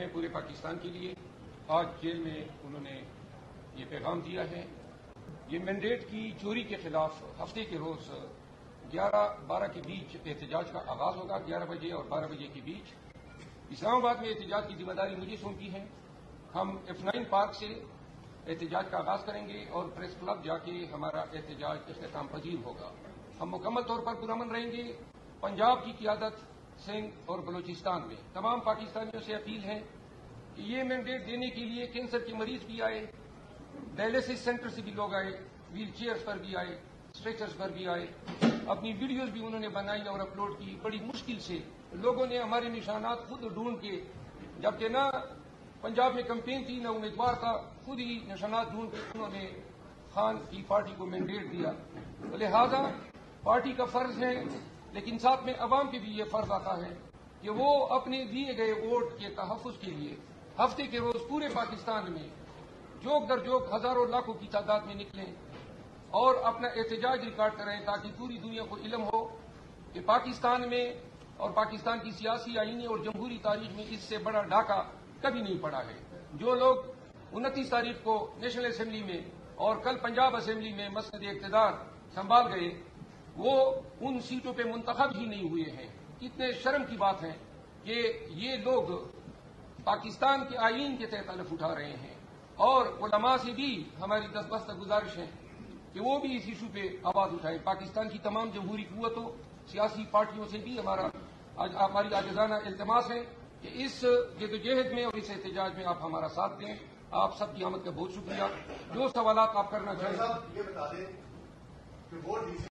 ہیں پورے پاکستان کے لیے. آج جیل میں انہوں نے یہ پیغام دیا ہے. یہ مینڈیٹ کی چوری کے خلاف ہفتے کے روز 11-12 کے بیچ احتجاج کا آغاز ہوگا. 11 بجے اور 12 بجے کے بیچ اسلام آباد میں احتجاج کی ذمہ داری مجھے سونپی ہے. ہم F9 پارک سے احتجاج کا آغاز کریں گے اور پریس کلب جا کے ہمارا احتجاج اختتام پذیر ہوگا. ہم مکمل طور پر پرامن رہیں گے. پنجاب کی قیادت سندھ اور بلوچستان میں تمام پاکستانیوں سے اپیل ہے کہ یہ مینڈیٹ دینے کے لیے کینسر کے مریض بھی آئے, ڈائلیسس سینٹر سے بھی لوگ آئے, ویل چیئرز پر بھی آئے, اسٹریچرز پر بھی آئے. اپنی ویڈیوز بھی انہوں نے بنائی اور اپلوڈ کی. بڑی مشکل سے لوگوں نے ہمارے نشانات خود ڈھونڈ کے, جبکہ نہ پنجاب میں کمپین تھی نہ امیدوار تھا, خود ہی نشانات ڈھونڈ کے انہوں نے خان کی پارٹی کو مینڈیٹ دیا. لہذا پارٹی کا فرض ہے, لیکن ساتھ میں عوام پہ بھی یہ فرض آتا ہے کہ وہ اپنے دیے گئے ووٹ کے تحفظ کے لیے ہفتے کے روز پورے پاکستان میں جوک در جوک ہزاروں لاکھوں کی تعداد میں نکلیں اور اپنا احتجاج ریکارڈ کریں, تاکہ پوری دنیا کو علم ہو کہ پاکستان میں اور پاکستان کی سیاسی, آئینی اور جمہوری تاریخ میں اس سے بڑا ڈاکہ کبھی نہیں پڑا ہے. جو لوگ 29 تاریخ کو نیشنل اسمبلی میں اور کل پنجاب اسمبلی میں مسند اقتدار سنبھال گئے, وہ ان سیٹوں پہ منتخب ہی نہیں ہوئے ہیں. کتنے شرم کی بات ہے کہ یہ لوگ پاکستان کے آئین کے تحت حلف اٹھا رہے ہیں. اور علماء سے بھی ہماری دستبستہ گزارش ہے کہ وہ بھی اس ایشو پہ آواز اٹھائیں. پاکستان کی تمام جمہوری قوتوں, سیاسی پارٹیوں سے بھی ہماری عاجزانہ التماس ہے کہ اس جدوجہد میں اور اس احتجاج میں آپ ہمارا ساتھ دیں. آپ سب کی آمد کا بہت شکریہ. جو سوالات آپ کرنا چاہیں. یہ بتا دیں کہ